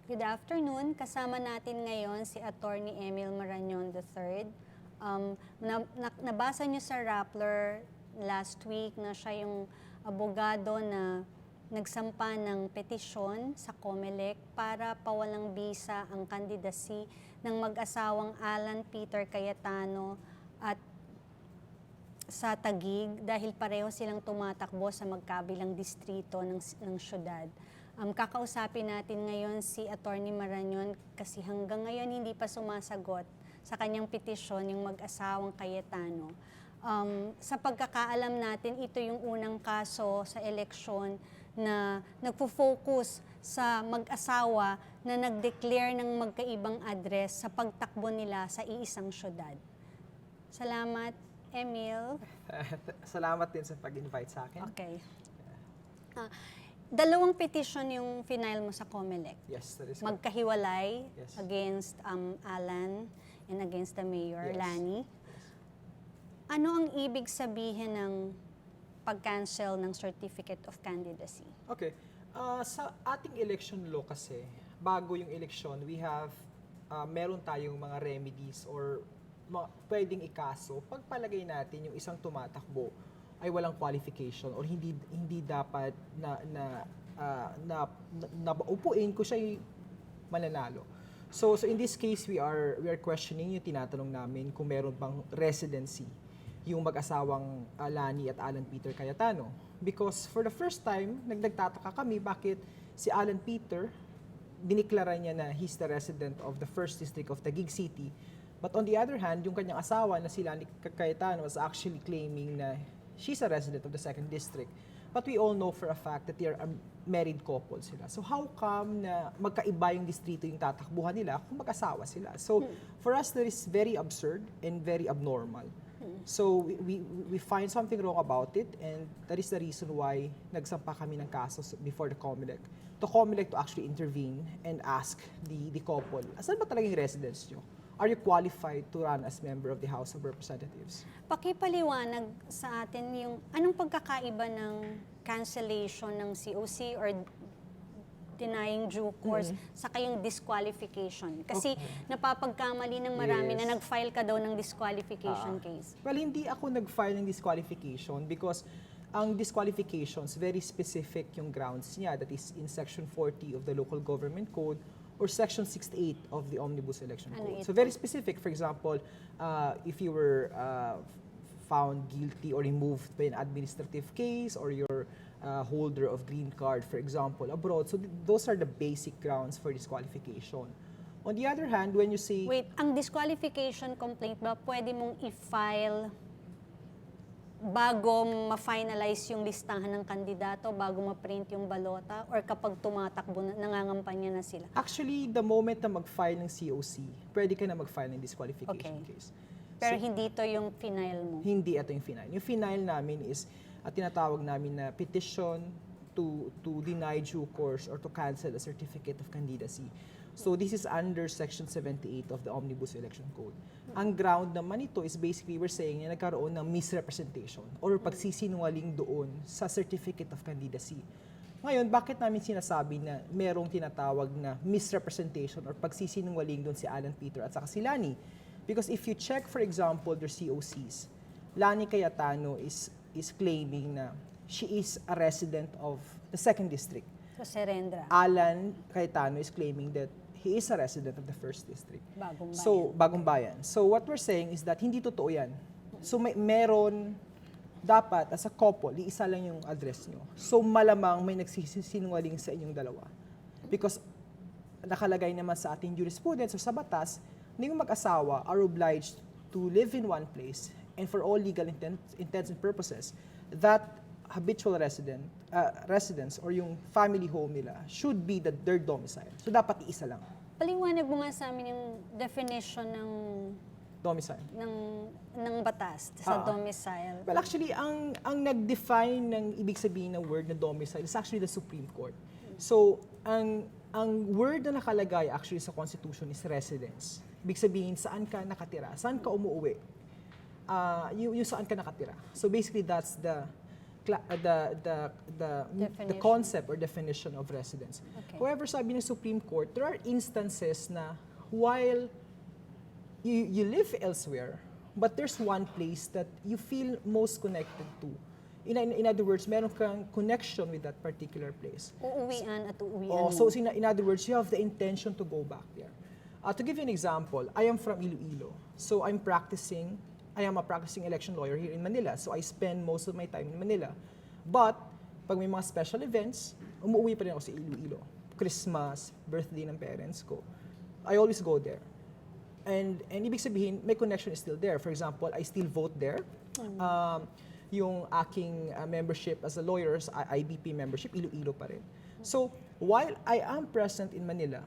Good afternoon. Kasama natin ngayon si Attorney Emil Marañon III. Nabasa niyo sa Rappler last week na siya yung abogado na nagsampa ng petisyon sa COMELEC para pawalang bisa ang candidacy ng mag-asawang Alan Peter Cayetano at sa Taguig dahil pareho silang tumatakbo sa magkabilang distrito ng syudad. Kakausapin natin ngayon si Attorney Marañon kasi hanggang ngayon hindi pa sumasagot sa kanyang petisyon yung mag-asawang Cayetano. Sa pagkakaalam natin, ito yung unang kaso sa eleksyon na nagpo-focus sa mag-asawa na nag-declare ng magkaibang address sa pagtakbo nila sa iisang syudad. Salamat, Emil. Salamat din sa pag-invite sa akin. Okay. Dalawang petition yung final mo sa COMELEC. Yes, that is correct. Magkahiwalay Yes. against Alan and against the Mayor, Yes. Lani. Yes. Ano ang ibig sabihin ng pag-cancel ng Certificate of Candidacy? Okay. Sa ating election law kasi, bago yung election, we have, meron tayong mga remedies or pwedeng ikaso pagpalagay natin yung isang tumatakbo ay walang qualification or hindi dapat na upuin ko siya mananalo. So in this case we are questioning yung tinatanong namin kung meron bang residency yung mag-asawang Lani at Alan Peter Cayetano. Because for the first time, nagtataka kami bakit si Alan Peter diniklara niya na he's the resident of the 1st District of Taguig City. But on the other hand, yung kanyang asawa na si Lani Cayetano was actually claiming na she's a resident of the 2nd District. But we all know for a fact that they are a married couple sila. So how come na magkaiba yung distrito yung tatakbuhan nila kung mag-asawa sila? So for us, that is very absurd and very abnormal. So we find something wrong about it, and that is the reason why nagsampa kami ng kaso before the COMELEC. The COMELEC to actually intervene and ask the couple, asan ba talagang residence nyo? Are you qualified to run as member of the House of Representatives? Pakipaliwanag sa atin yung anong pagkakaiba ng cancellation ng COC or denying due course sa kayong disqualification. Kasi napapagkamali ng marami Yes. na nag-file ka daw ng disqualification case. Well, hindi ako nag-file ng disqualification because ang disqualifications, very specific yung grounds niya. That is in Section 40 of the Local Government Code or Section 68 of the Omnibus Election Code. So very specific. For example, if you were found guilty or removed by an administrative case or you're holder of green card, for example, abroad. So those are the basic grounds for disqualification. On the other hand, when you say... Wait, ang disqualification complaint ba pwede mong i-file bago ma-finalize yung listahan ng kandidato, bago ma-print yung balota, or kapag tumatakbo, nangangampanya na sila? Actually, the moment na mag-file ng COC, pwede ka na mag-file ng disqualification case. Pero So, hindi to yung final mo? Hindi ito yung final. Yung final namin is, tinatawag namin na petition to deny due course or to cancel a certificate of candidacy. So this is under Section 78 of the Omnibus Election Code. Ang ground naman ito is basically we're saying na nagkaroon ng misrepresentation or pagsisinungaling doon sa certificate of candidacy. Ngayon, bakit namin sinasabi na merong tinatawag na misrepresentation or pagsisinungaling doon si Alan Peter at saka si Lani? Because if you check, for example, their COCs, Lani Cayetano is claiming na she is a resident of the 2nd District. So, Serendra. Alan Cayetano is claiming that he is a resident of the 1st District. Bagong bayan. So, Bagong Bayan. So, what we're saying is that hindi totoo yan. So, meron, dapat, as a couple, iisa lang yung address nyo. So, malamang may nagsisinungaling sa inyong dalawa. Because, nakalagay naman sa ating jurisprudence o sa batas, na yung mag-asawa are obliged to live in one place and for all legal intents and purposes, that habitual residence or yung family home nila should be their domicile. So dapat iisa lang. Paliwanag mo nga sa amin yung definition ng Domicile. ng batas sa domicile. Well, actually, ang nag-define ng ibig sabihin ng word na domicile is actually the Supreme Court. So, ang word na nakalagay actually sa Constitution is residence. Ibig sabihin, saan ka nakatira, saan ka umuwi, yung saan ka nakatira. So basically, that's the Definition. concept or definition of residence. Okay. However, sabi ng Supreme Court, there are instances na while you live elsewhere, but there's one place that you feel most connected to. In other words, meron kang connection with that particular place. Uuwian at uuwian Oh, mo. so in other words, you have the intention to go back there. To give you an example, I am from Iloilo. So I am a practicing election lawyer here in Manila. So I spend most of my time in Manila. But pag may mga special events, umuwi pa rin ako sa Iloilo. Christmas, birthday ng parents ko. I always go there. And ibig sabihin, my connection is still there. For example, I still vote there. Yung aking membership as a lawyer, IBP membership, Iloilo pa rin. So, while I am present in Manila,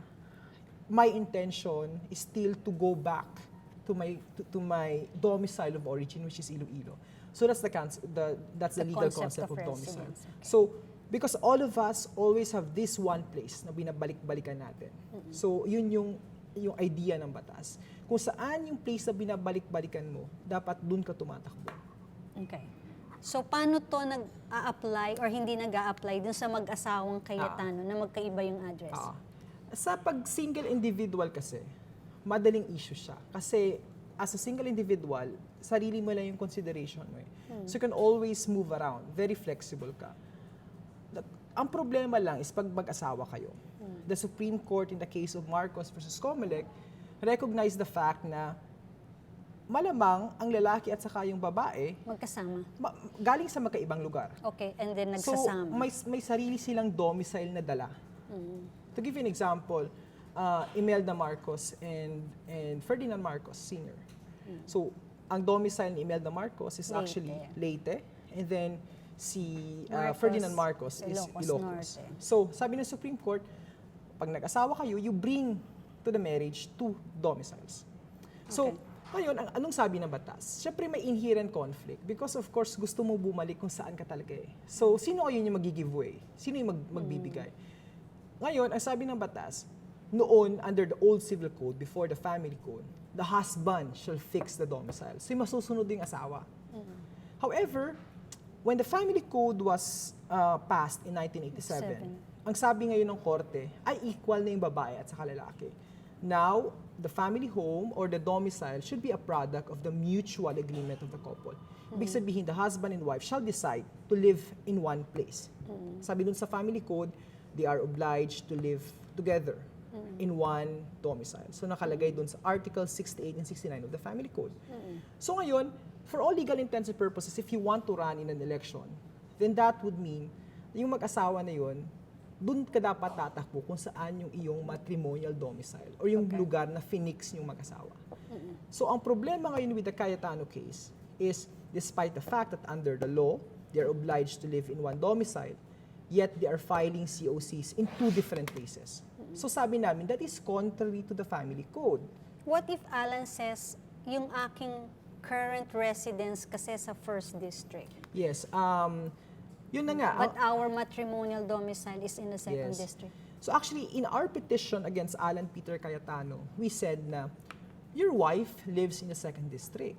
my intention is still to go back to my domicile of origin, which is Iloilo. So that's the legal concept of domicile. residence. Okay. So, because all of us always have this one place na binabalik-balikan natin. So, yun yung idea ng batas. Kung saan yung place na binabalik-balikan mo, dapat dun ka tumatakbo. Okay. So, paano to nag-a-apply or hindi nag-a-apply dun sa mag-asawang Cayetano na magkaiba yung address? Sa pag single individual kasi, madaling issue siya. Kasi as a single individual, sarili mo lang yung consideration mo. So you can always move around. Very flexible ka. Ang problema lang is pag mag-asawa kayo. The Supreme Court in the case of Marcos versus Comelec recognized the fact na malamang ang lalaki at saka yung babae Magkasama. galing sa magkaibang lugar. Okay, and then So, nagsasama. may sarili silang domicile na dala. To give you an example, Imelda Marcos and Ferdinand Marcos Sr. So, ang domicile ni Imelda Marcos is actually Leyte, and then si Marcos, Ferdinand Marcos is Ilocos Ilocos. Norte. So, sabi ng Supreme Court, pag nag-asawa kayo, you bring to the marriage two domiciles. So, ngayon, anong sabi ng batas? Siyempre may inherent conflict because of course gusto mo bumalik kung saan ka talaga eh. So, sino ayun yung mag-giveaway? Sino yung magbibigay? Ngayon, ang sabi ng batas, noon under the old civil code, before the family code, the husband shall fix the domicile. So, yung masusunod yung asawa. However, when the family code was passed in 1987, ang sabi ngayon ng korte ay equal na yung babae at saka lalaki. Now, the family home or the domicile should be a product of the mutual agreement of the couple. Ibig sabihin, the husband and wife shall decide to live in one place. Sabi dun sa family code, they are obliged to live together in one domicile. So nakalagay dun sa Article 68 and 69 of the family code. So ngayon, for all legal intents and purposes, if you want to run in an election, then that would mean yung mag-asawa na yun, dun ka dapat tatakbo kung saan yung iyong matrimonial domicile or yung lugar na finix yung mag-asawa. So ang problema ngayon with the Cayetano case is despite the fact that under the law, they are obliged to live in one domicile, yet they are filing COCs in two different places. So sabi namin, that is contrary to the family code. What if Alan says, yung aking current residence kasi sa first district, Yes, yun na nga. but our matrimonial domicile is in the second Yes. district? So actually, in our petition against Alan Peter Cayetano, we said na your wife lives in the second district.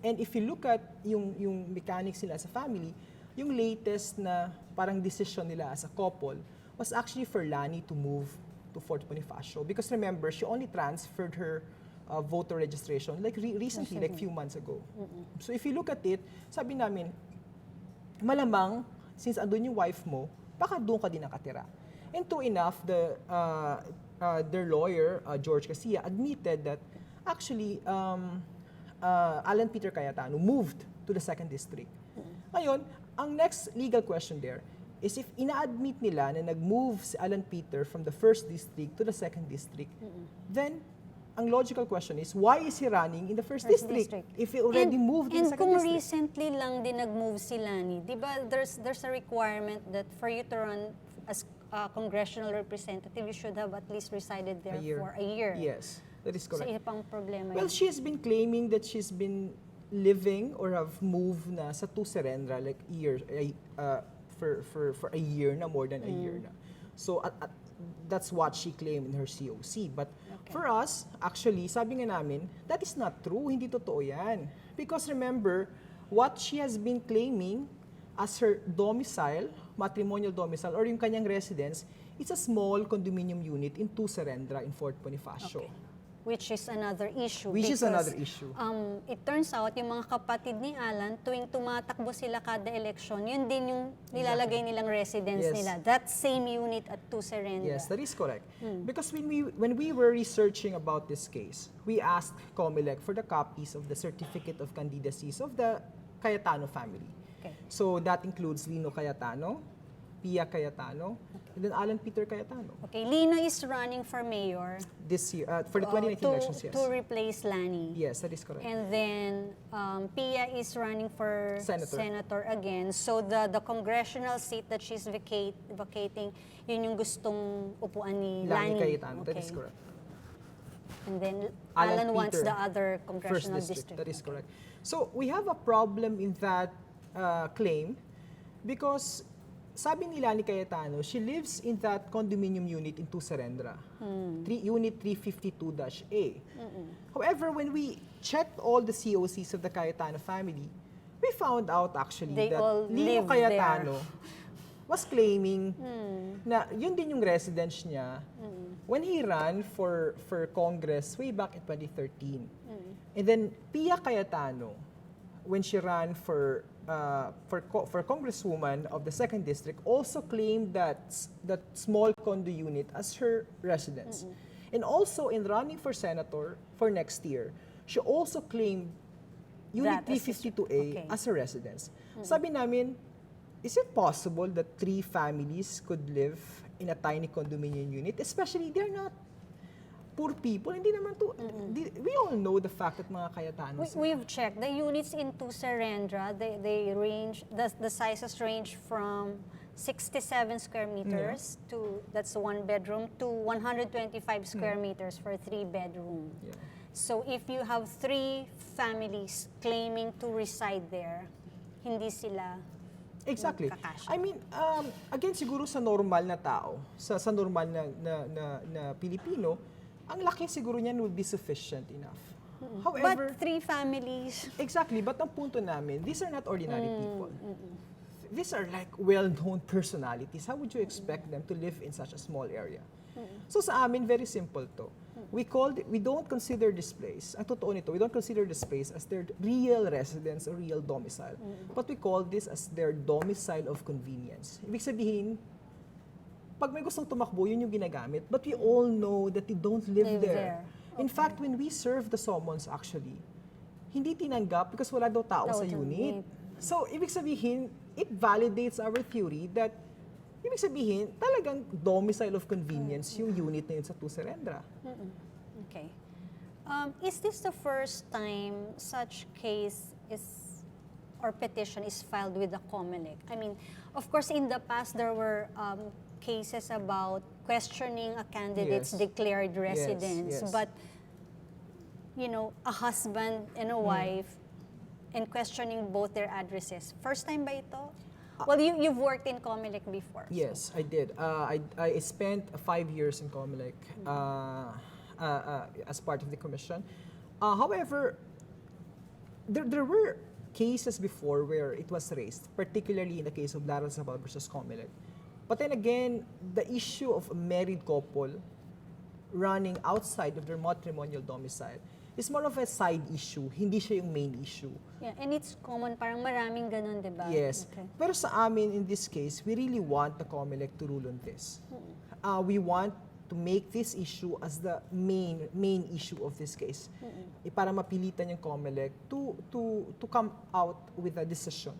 And if you look at yung mechanics nila sa family, yung latest na parang decision nila as a couple was actually for Lani to move to Fort Bonifacio. Because remember, she only transferred her voter registration like recently, like few months ago. So if you look at it, sabi namin, malamang, since andun yung wife mo, baka doon ka din nakatira. And true enough, their lawyer, George Garcia, admitted that actually, Alan Peter Cayetano moved to the second district. Ngayon, ang next legal question there is if ina-admit nila na nag-move si Alan Peter from the first district to the second district, then ang logical question is, why is he running in the first district if he already moved in the second kung district? recently lang din nag-move si Lani, di ba there's a requirement that for you to run as a congressional representative, you should have at least resided there for a year. Yes, that is correct. So, ipang problema Well, yun. she has been claiming that she's been living or have moved na sa Tu Serendra like for a year na, more than a year na. So that's what she claimed in her COC. But for us, actually, sabi nga namin, that is not true. Hindi totoo yan. Because remember, what she has been claiming as her domicile, matrimonial domicile, or yung kanyang residence, it's a small condominium unit in 2 Serendra in Fort Bonifacio. Okay. Which is another issue. Which is because, another issue. It turns out, yung mga kapatid ni Alan, tuwing tumatakbo sila kada eleksyon, yun din yung nilalagay nilang residence Yes. nila. That same unit at 2 Serendra. Yes, that is correct. Because when we were researching about this case, we asked COMELEC for the copies of the certificate of candidacies of the Cayetano family. Okay. So that includes Lino Cayetano, Pia Cayetano, and then Alan Peter Cayetano. Okay, Lino is running for mayor. This year, for the 2019 elections, yes. To replace Lani. Yes, that is correct. And then Pia is running for Senator. again. So the congressional seat that she's vacating, yun yung gustong upuan ni Lani Lani. Cayetano, that is correct. And then Alan Alan wants Peter, the other First congressional district, that is correct. So we have a problem in that claim because sabi ni Lani Cayetano, she lives in that condominium unit in 2 Serendra, unit 352-A. However, when we checked all the COCs of the Cayetano family, we found out actually They that all Lino live Cayetano was claiming na yun din yung residence niya when he ran for Congress way back in 2013. And then Pia Cayetano, when she ran for Congresswoman of the 2nd District, also claimed that small condo unit as her residence. And also in running for senator for next year, she also claimed Unit That as 352A okay. as her residence. Sabi namin, is it possible that 3 families could live in a tiny condominium unit? Especially, they're not poor people. Hindi naman to, we all know the fact that mga Cayetanos. We've checked the units in 2 Serendra. They range, the sizes range from 67 square meters to, that's 1 bedroom, to 125 square meters for 3 bedroom. Yeah. So if you have 3 families claiming to reside there, hindi sila Exactly. magkakasya. I mean, again, siguro sa normal na tao, sa normal na Pilipino, ang laki siguro niyan would be sufficient enough. However, But 3 families, exactly, but ang punto namin, these are not ordinary people. These are like well-known personalities. How would you expect them to live in such a small area? So sa amin, very simple to. We don't consider this place, ang totoo nito, we don't consider this place as their real residence or real domicile. But we call this as their domicile of convenience. Ibig sabihin, pag may gustong tumakbo, yun yung ginagamit. But we all know that they don't live there. In fact, when we serve the summons actually, hindi tinanggap because wala daw tao sa unit. So, ibig sabihin, it validates our theory that ibig sabihin, talagang domicile of convenience yung unit na yun sa 2 Serendra. Okay. Is this the first time such case or petition is filed with the COMELEC? I mean, of course, in the past there were cases about questioning a candidate's Yes. declared residence, yes. but you know, a husband and a wife, and questioning both their addresses. First time ba ito? Well, you've worked in COMELEC before. Yes, I did. I spent 5 years in COMELEC as part of the commission. However, there were cases before where it was raised, particularly in the case of Laral Sabal versus COMELEC. But then again, the issue of a married couple running outside of their matrimonial domicile is more of a side issue, hindi siya yung main issue. Yeah, and it's common, parang maraming ganun, di ba? Yes. Okay. Pero sa amin, in this case, we really want the COMELEC to rule on this. We want to make this issue as the main issue of this case. Para mapilitan yung COMELEC to come out with a decision.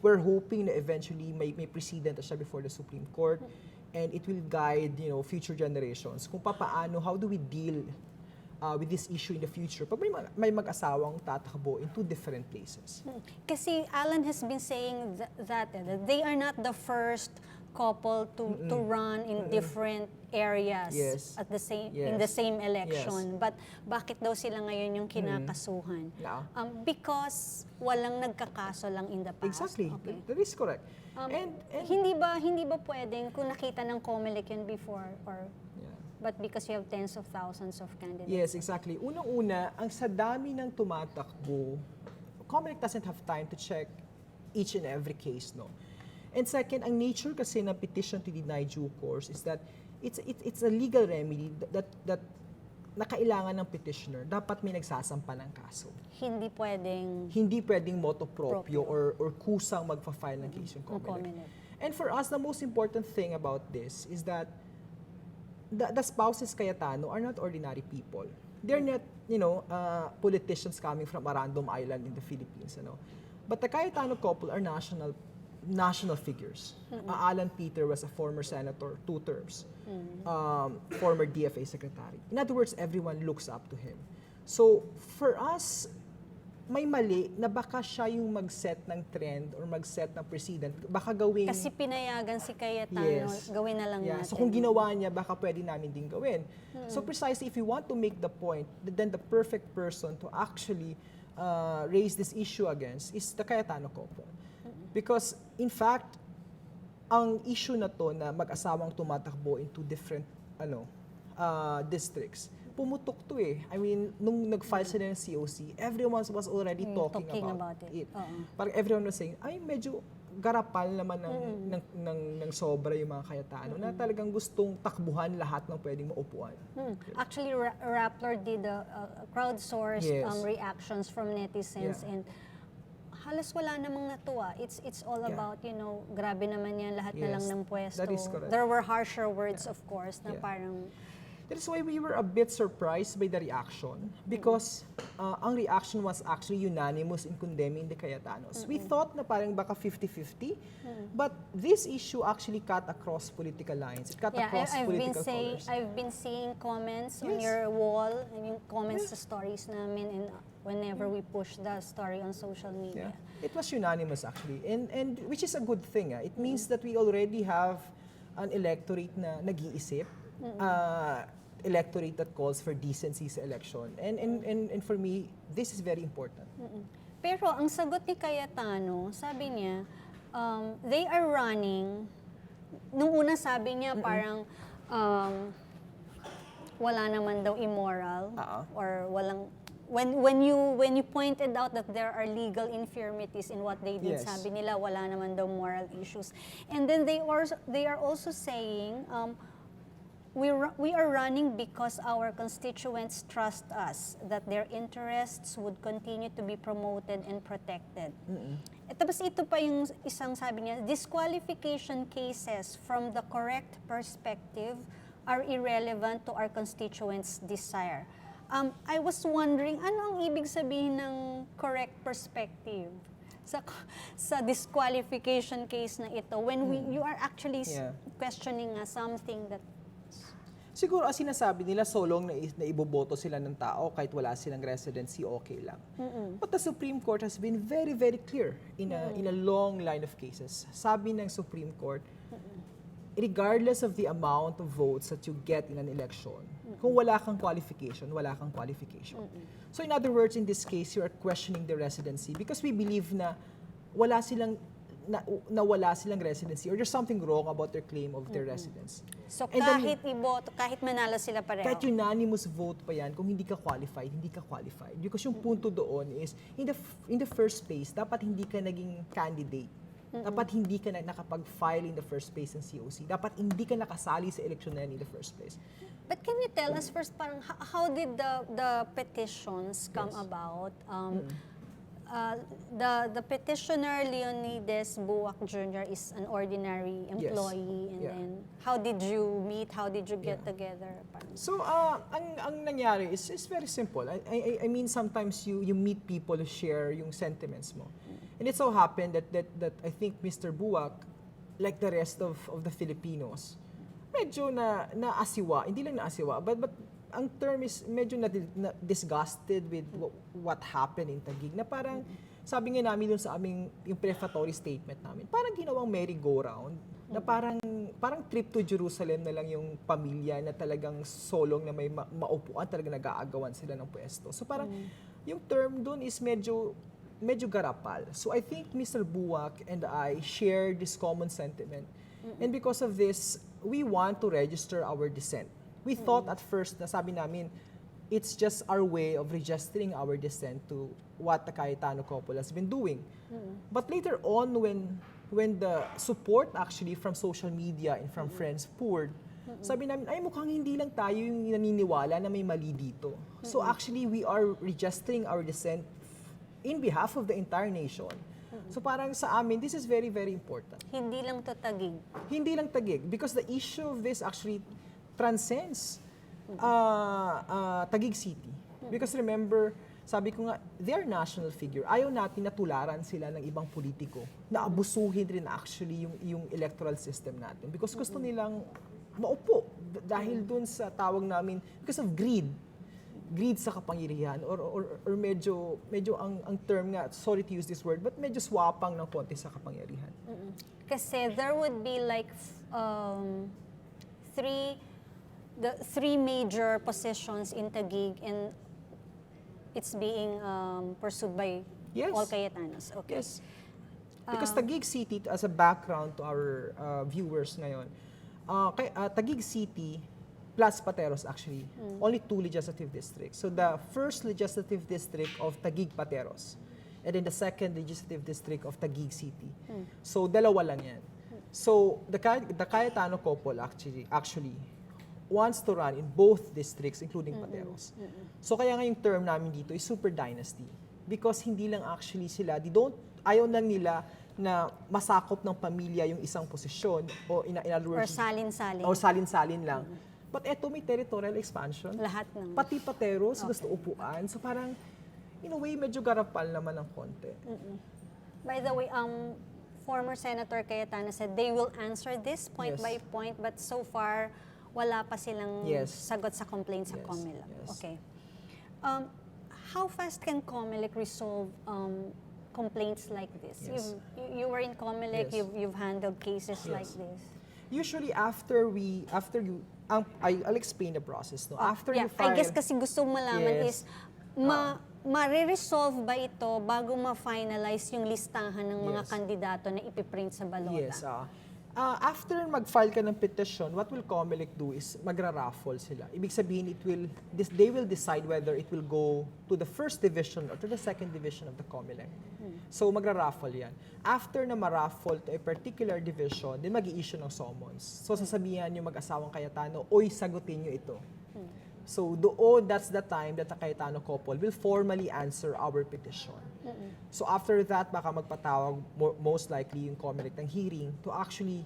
We're hoping na eventually may precedent siya before the Supreme Court and it will guide, future generations kung paano, how do we deal with this issue in the future pag may mag-asawang tatakbo in 2 different places. Kasi Alan has been saying that they are not the first couple to run in different areas Yes. at the same Yes. in the same election. Yes. But bakit daw sila ngayon yung kinakasuhan? Yeah. Because walang nagkakaso lang in the past. Exactly. Okay. That is correct. And Hindi ba pwedeng kung nakita ng COMELEC yun before or but because you have tens of thousands of candidates? Yes, exactly. Unang-una, ang sa dami ng tumatakbo, COMELEC doesn't have time to check each and every case, no? And second, ang nature kasi ng petition to deny due course is that it's a legal remedy that na kailangan ng petitioner, dapat may nagsasampa ng kaso. Hindi pwedeng motu proprio or kusang magfa-file ng case yung COMELEC. And for us, the most important thing about this is that the spouses Cayetano are not ordinary people. They're not, politicians coming from a random island in the Philippines, But the Cayetano couple are national figures. Alan Peter was a former senator, 2 terms. Former DFA secretary. In other words, everyone looks up to him. So, for us, may mali na baka siya yung mag-set ng trend or mag-set ng precedent. Baka gawin... Kasi pinayagan si Cayetano, gawin na lang natin. So, kung ginawa niya, baka pwede namin din gawin. So, precisely, if you want to make the point, then the perfect person to actually raise this issue against is the Cayetano couple. Because, in fact, ang issue na to na mag-asawang tumatakbo in 2 different districts, pumutok to eh. I mean, nung nag-file sila ng COC, everyone was already talking about it. Parang everyone was saying, ay medyo garapal naman ng sobra yung mga Cayetano na talagang gustong takbuhan lahat ng pwedeng maupuan. Actually, Rappler did crowdsourced reactions from netizens and halos wala namang natuwa. It's all about, grabe naman yan, lahat na lang ng pwesto. That is correct. There were harsher words, of course, na parang... That's why we were a bit surprised by the reaction because ang reaction was actually unanimous in condemning the Cayetanos. We thought na parang baka 50-50, but this issue actually cut across political lines. It cut across political colors. I've been seeing comments on your wall, comments sa stories namin, and whenever we push the story on social media. It was unanimous actually, and which is a good thing. It means that we already have an electorate na nag-iisip, electorate that calls for decency sa election. And for me, this is very important. Pero ang sagot ni Cayetano, sabi niya, they are running, nung una sabi niya parang wala naman daw immoral or walang when you pointed out that there are legal infirmities in what they did, sabi nila wala naman daw moral issues. And then they are also saying we are running because our constituents trust us that their interess would continue to be promoted and protected. Tapos ito pa yung isang sabi niya, disqualification cases from the correct perspective are irrelevant to our constituents' desire. I was wondering, ano ang ibig sabihin ng correct perspective sa disqualification case na ito when you are actually questioning something that... Siguro, ang sinasabi nila, so long na iboboto sila ng tao kahit wala silang residency, okay lang. But the Supreme Court has been very, very clear in a long line of cases. Sabi ng Supreme Court, regardless of the amount of votes that you get in an election, kung wala kang qualification, wala kang qualification. So in other words, in this case, you are questioning the residency because we believe na wala silang residency or there's something wrong about their claim of their residence. So kahit iboto, kahit manalo sila pareho. Kahit unanimous vote pa yan, kung hindi ka qualified, hindi ka qualified. Because yung punto doon is, in the first place, dapat hindi ka naging candidate. Dapat hindi ka nakapag-file in the first place ng COC. Dapat hindi ka nakasali sa eleksyon na yan in the first place. But can you tell us first, parang how did the petitions come about? The petitioner, Leonidas Buwak Jr., is an ordinary employee. And then, how did you meet? How did you get together? So, ang nangyari is very simple. I mean, sometimes you meet people who share yung sentiments mo. And it so happened that I think Mr. Buwak, like the rest of the Filipinos, medyo naasiwa. Hindi lang naasiwa, but ang term is medyo disgusted with what happened in Taguig. Na parang, sabi nga namin dun sa aming, yung prefatory statement namin, parang ginawang merry-go-round, na parang trip to Jerusalem na lang yung pamilya na talagang solong na may maupuan, talagang nag-aagawan sila ng pwesto. So parang, yung term dun is medyo garapal. So I think Mr. Buwak and I share this common sentiment. And because of this, we want to register our dissent. We thought at first na sabi namin, it's just our way of registering our dissent to what the Cayetano couple has been doing. But later on, when the support actually from social media and from friends poured, sabi namin, ay mukhang hindi lang tayo yung naniniwala na may mali dito. So actually, we are registering our dissent in behalf of the entire nation. So parang sa amin, this is very, very important. Hindi lang to Taguig. Hindi lang Taguig, because the issue of this actually transcends Taguig City. Because remember, sabi ko nga, they are national figure. Ayaw natin na tularan sila ng ibang politiko na abusuhin rin actually yung electoral system natin. Because gusto nilang maupo dahil dun sa tawag namin, because of greed sa kapangyarihan or medyo ang term nga, sorry to use this word, but medyo swapang ng konti sa kapangyarihan. Kasi there would be like three major positions in Taguig, and it's being pursued by all Cayetanos. Okay. Yes. Because Taguig City, as a background to our viewers ngayon, Taguig City plus Pateros actually, only 2 legislative districts. So the first legislative district of Taguig Pateros, and then the second legislative district of Taguig City. So dalawa lang yan. So the Cayetano couple actually wants to run in both districts, including Pateros. So kaya nga yung term namin dito is super dynasty. Because hindi lang actually sila, ayaw lang nila na masakop ng pamilya yung isang posisyon o in other words, or salin-salin. O salin-salin lang. But eto may territorial expansion. Lahat ng... Pati Pateros, gusto upuan. So parang, in a way, medyo garapal naman ng konti. By the way, former Senator Cayetano said they will answer this point by point, but so far, wala pa silang sagot sa complaint sa COMELEC. Okay. How fast can COMELEC resolve complaints like this? You were in COMELEC, you've handled cases like this. Usually I'll explain the process. No? After you file, I guess kasi gusto malaman is ma-resolve ba ito bago ma-finalize yung listahan ng mga kandidato na ipiprint sa balota? Yes. After mag-file ka ng petition, what will COMELEC do is magra-raffle sila. Ibig sabihin, they will decide whether it will go to the first division or to the second division of the COMELEC. So magra-raffle yan. After na ma-raffle to a particular division, then mag-i-issue ng summons. So sasabihan yung mag-asawang Cayetano, oy, sagutin nyo ito. So that's the time that the Cayetano couple will formally answer our petition. So after that, baka magpatawag most likely yung COMELEC ng hearing to actually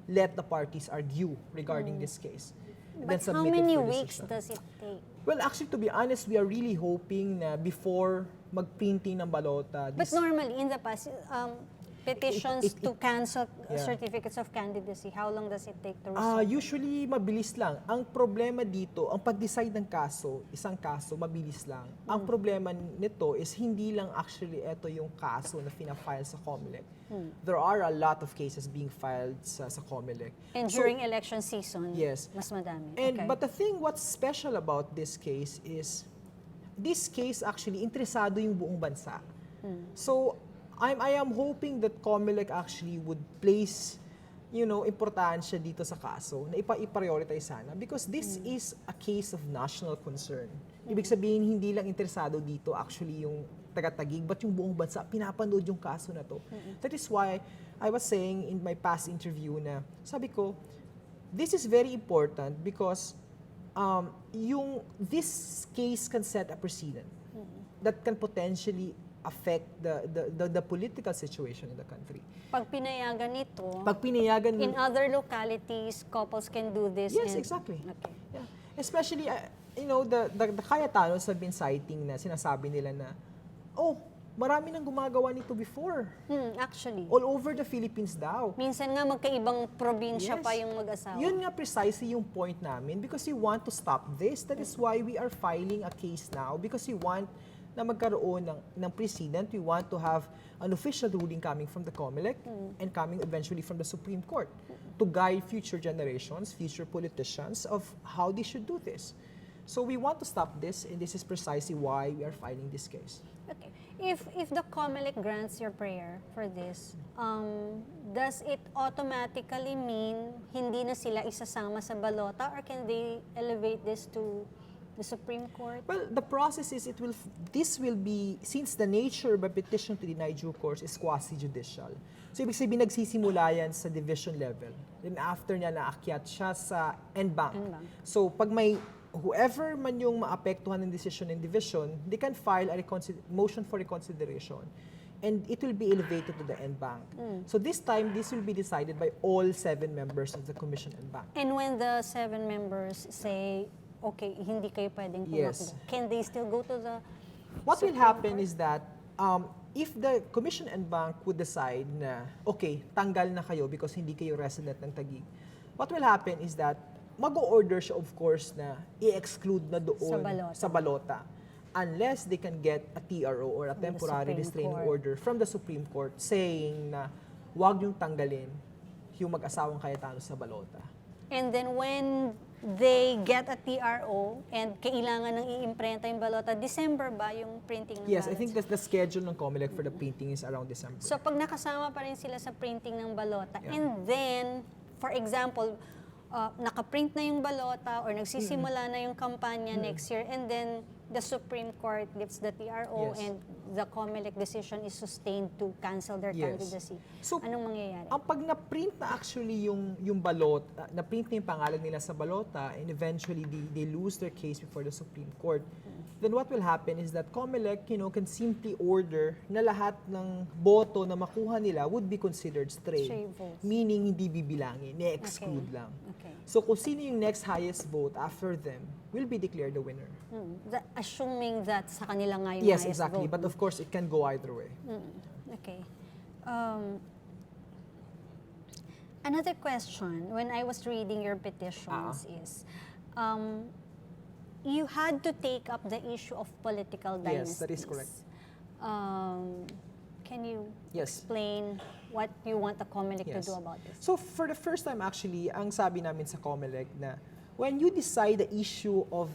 let the parties argue regarding this case. But how many weeks does it take? Well, actually, to be honest, we are really hoping na before magprinting ng balota. But normally, in the past, petitions to cancel certificates of candidacy, how long does it take to resolve? Usually, mabilis lang. Ang problema dito, ang pag-decide ng kaso, isang kaso, mabilis lang. Ang problema nito is hindi lang actually ito yung kaso na fina-file sa COMELEC. There are a lot of cases being filed sa COMELEC. And during election season, mas madami. But the thing, what's special about this case is, this case actually, interesado yung buong bansa. So, I am hoping that COMELEC actually would place, importansya dito sa kaso na i-prioritize sana because this is a case of national concern. Ibig sabihin, hindi lang interesado dito actually yung taga-Taguig, but yung buong bansa, pinapanood yung kaso na to. That is why I was saying in my past interview na, sabi ko, this is very important because this case can set a precedent that can potentially affect the political situation in the country. Pag pinayagan ito, in other localities, couples can do this. Yes, exactly. Okay. Yeah. Especially, the Cayetanos have been citing na sinasabi nila na, marami nang gumagawa nito before. Actually. All over the Philippines daw. Minsan nga magkaibang probinsya pa yung mag-asawa. Yun nga precisely yung point namin because we want to stop this. That is why we are filing a case now because we want na magkaroon ng precedent. We want to have an official ruling coming from the COMELEC and coming eventually from the Supreme Court to guide future generations, future politicians of how they should do this. So we want to stop this, and this is precisely why we are filing this case. Okay. If the COMELEC grants your prayer for this, does it automatically mean hindi na sila isasama sa balota or can they elevate this to The Supreme Court? Well, the process is this will be, since the nature by petition to deny due course is quasi-judicial. So, ibig sabihin, nagsisimula yan sa division level. Then after niya, naakyat siya sa en banc. So, pag may whoever man yung maapektuhan ng decision in division, they can file a motion for reconsideration. And it will be elevated to the en banc. So this time, this will be decided by all 7 members of the Commission en banc. And when the 7 members say, okay, hindi kayo pwedeng tumakbo, can they still go to the What will Supreme happen Court? is that if the Commission en banc would decide na, okay, tanggal na kayo because hindi kayo resident ng Taguig, what will happen is that mag-o-order siya, of course, na i-exclude na doon sa balota. Unless they can get a TRO or a temporary restraining order from the Supreme Court saying na wag yung tanggalin yung mag-asawang Cayetano sa balota. And then when they get a TRO and kailangan ng i-imprenta yung balota, December ba yung printing ng Yes, ballots? I think that's the schedule ng COMELEC for the printing is around December. So pag nakasama pa rin sila sa printing ng balota, and then, for example, nakaprint na yung balota or nagsisimula na yung kampanya next year, and then the Supreme Court lifts the TRO and the COMELEC decision is sustained to cancel their candidacy. So, anong mangyayari? ang pag na-print na actually yung balota, na-print na yung pangalan nila sa balota, and eventually they lose their case before the Supreme Court, then what will happen is that COMELEC, can simply order na lahat ng boto na makuha nila would be considered stray. Votes. Meaning hindi bibilangin, i-exclude lang. Okay. So kung sino yung next highest vote after them will be declared the winner. Assuming that sa kanila nga yung Yes, highest exactly. vote. But of course, it can go either way. Okay. Another question, when I was reading your petitions is, you had to take up the issue of political dynasties. Yes, that is correct. Can you Yes. explain what you want the COMELEC to Yes. do about this? So for the first time actually, ang sabi namin sa COMELEC na when you decide the issue of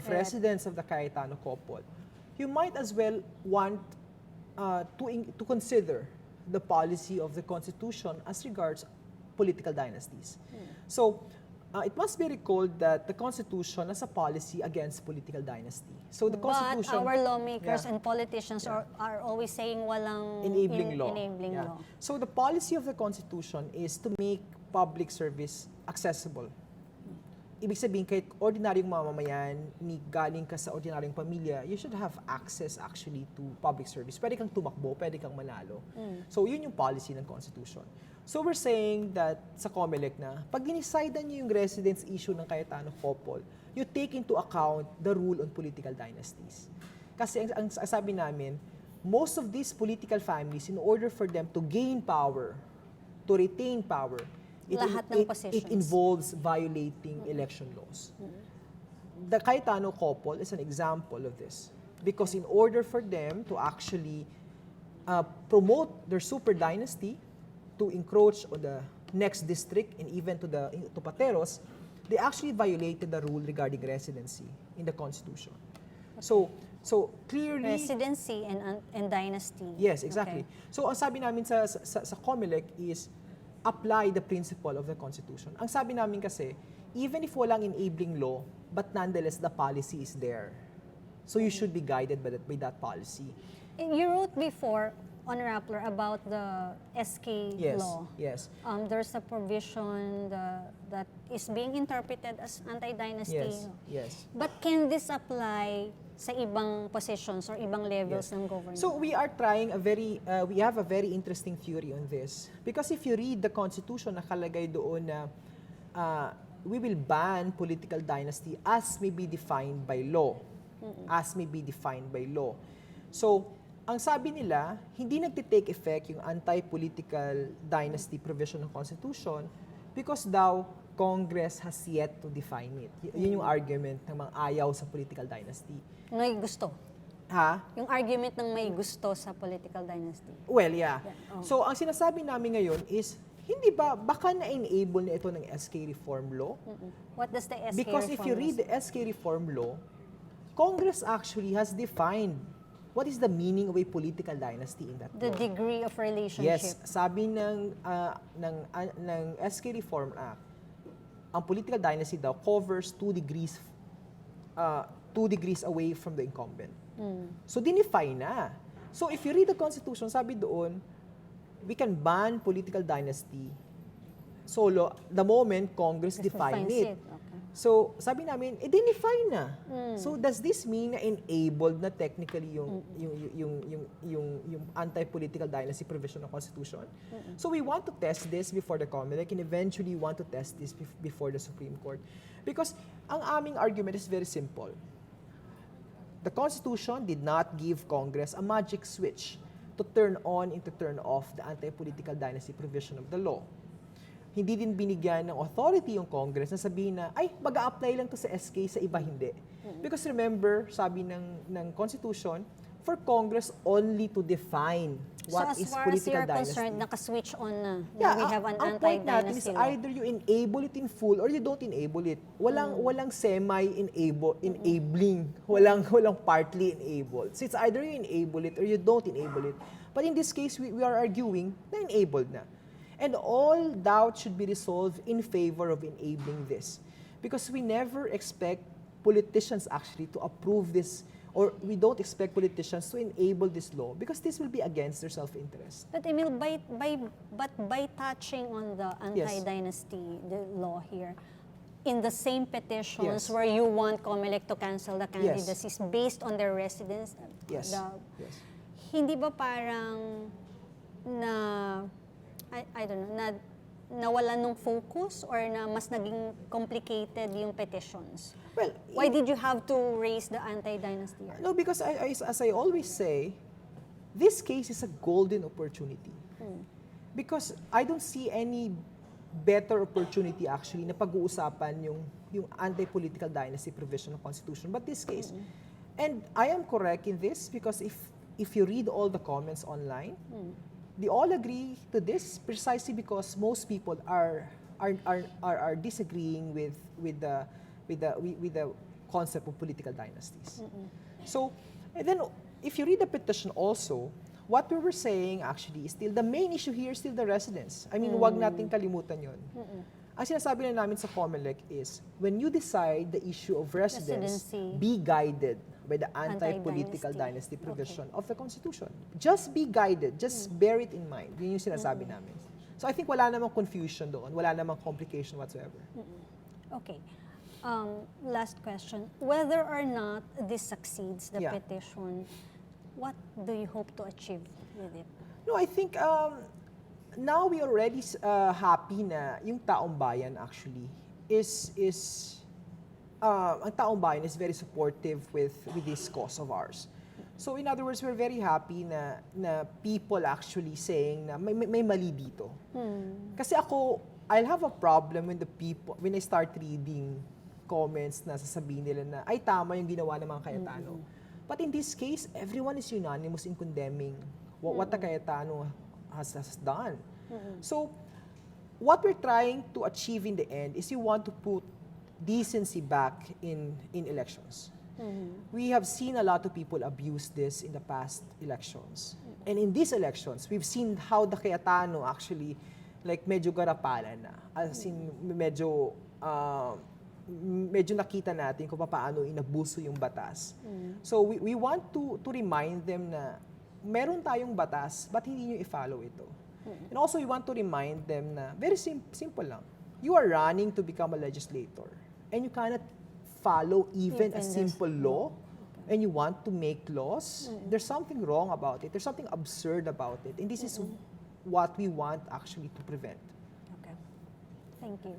residents of the Cayetano couple, you might as well want to consider the policy of the Constitution as regards political dynasties. So it must be recalled that the Constitution has a policy against political dynasty. So the Constitution, But our lawmakers and politicians are always saying walang enabling law. enabling law. So the policy of the Constitution is to make public service accessible. Ibig sabihin, kahit ordinaryong mamamayan, galing ka sa ordinaryong pamilya, you should have access actually to public service. Pwede kang tumakbo, pwede kang manalo. So yun yung policy ng Constitution. So we're saying that sa COMELEC na, pag dinicidean niyo yung residence issue ng Cayetano couple, you take into account the rule on political dynasties. Kasi ang sabi namin, most of these political families, in order for them to gain power, to retain power, it involves violating election laws. The Cayetano couple is an example of this. Because in order for them to actually promote their super dynasty, to encroach on the next district and even to Pateros, they actually violated the rule regarding residency in the Constitution. So clearly Residency and dynasty. Yes, exactly. Okay. So ang sabi namin sa COMELEC is apply the principle of the Constitution. Ang sabi namin kasi, even if walang enabling law, but nonetheless the policy is there. So you should be guided by that policy. You wrote before on Rappler about the SK law. Yes. There's a provision that is being interpreted as anti-dynasty. Yes. But can this apply sa ibang positions or ibang levels ng government? So we are trying we have a very interesting theory on this. Because if you read the Constitution, nakalagay doon na we will ban political dynasty as may be defined by law. As may be defined by law. So, ang sabi nila, hindi nagtitake effect yung anti-political dynasty provision ng Constitution because daw Congress has yet to define it. Yun yung argument ng mga ayaw sa political dynasty. May gusto. Ha? Yung argument ng may gusto sa political dynasty. Well, yeah. So, ang sinasabi namin ngayon is, hindi ba, baka na-enable na ito ng SK Reform Law? What does the SK Because if you read the SK Reform Law, Congress actually has defined what is the meaning of a political dynasty in that the law. degree of relationship. Yes, sabi ng SK Reform Act, ang political dynasty daw covers 2 degrees 2 degrees away from the incumbent. So, dinify na. So, if you read the Constitution, sabi doon, we can ban political dynasty solo the moment Congress define it. Okay. So, sabi namin, dinify na. So, does this mean na enabled na technically yung anti-political dynasty provision ng Constitution? So, we want to test this before the COMELEC and eventually want to test this before the Supreme Court. Because ang aming argument is very simple. The Constitution did not give Congress a magic switch to turn on and to turn off the anti-political dynasty provision of the law. Hindi din binigyan ng authority yung Congress na sabihin na, ay, mag-a-apply lang to sa SK, sa iba hindi. Because remember, sabi ng Constitution, for Congress only to define what is political dynasty. So as far as you're concerned, naka-switch on na. Yeah, We have an ang point natin is anti-dynasty law. either you enable it in full or you don't enable it. Walang enabling. Walang partly enabled. So it's either you enable it or you don't enable it. But in this case, we are arguing na enabled na. And all doubt should be resolved in favor of enabling this. Because we never expect politicians actually to approve this, or we don't expect politicians to enable this law because this will be against their self-interest. But Emil, by touching on the anti-dynasty the law here, in the same petitions where you want COMELEC to cancel the candidacies based on their residence, hindi ba parang I don't know, nawala nung focus or na mas naging complicated yung petitions? Well, why did you have to raise the anti-dynasty? No, because as I always say, this case is a golden opportunity. Because I don't see any better opportunity actually na pag-uusapan yung anti-political dynasty provision of Constitution, but this case. And I am correct in this because if you read all the comments online, they all agree to this precisely because most people are disagreeing with the concept of political dynasties. So, and then if you read the petition also, what we were saying actually is still the main issue here is still the residence. I mean, wag nating kalimutan yun. Ang sinasabi na namin sa COMELEC is when you decide the issue of residence, be guided by the anti-political dynasty provision of the Constitution. Just be guided. Just bear it in mind. Yun yung sinasabi namin. So I think wala namang confusion doon. Wala namang complication whatsoever. Okay. Last question. Whether or not this succeeds, the petition, what do you hope to achieve with it? No, I think now we already happy na yung taong bayan actually is ang taong bayan is very supportive with this cause of ours. So in other words, we're very happy na people actually saying na may mali dito. Kasi ako, I'll have a problem when I start reading comments na sasabihin nila na ay tama yung ginawa ng mga Cayetano. But in this case, everyone is unanimous in condemning what the Cayetano has done. So what we're trying to achieve in the end is we want to put decency back in elections. We have seen a lot of people abuse this in the past elections. And in these elections, we've seen how the Cayetano actually like medyo garapalan na. As in medyo nakita natin kung paano inabuso yung batas. So we want to remind them na meron tayong batas, but hindi nyo i-follow ito. And also we want to remind them na very simple lang. You are running to become a legislator and you cannot follow even a simple law and you want to make laws, there's something wrong about it. There's something absurd about it. And this is what we want actually to prevent. Okay. Thank you.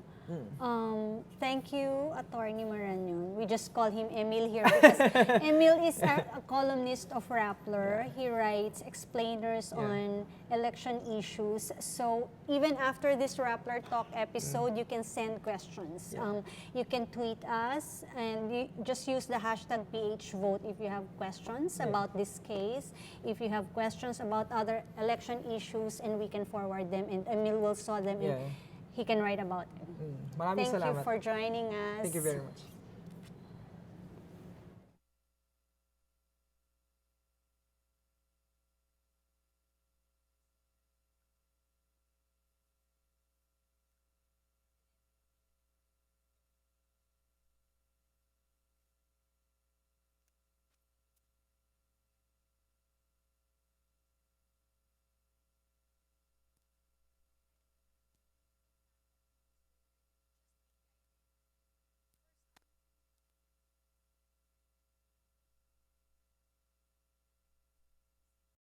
Thank you, Attorney Marañon. We just call him Emil here because Emil is a columnist of Rappler. He writes explainers on election issues. So even after this Rappler Talk episode, you can send questions. You can tweet us and you just use the hashtag PHVote if you have questions about this case, if you have questions about other election issues, and we can forward them and Emil will saw them and he can write about them. Maraming Thank salamat. you for joining us. Thank you very much.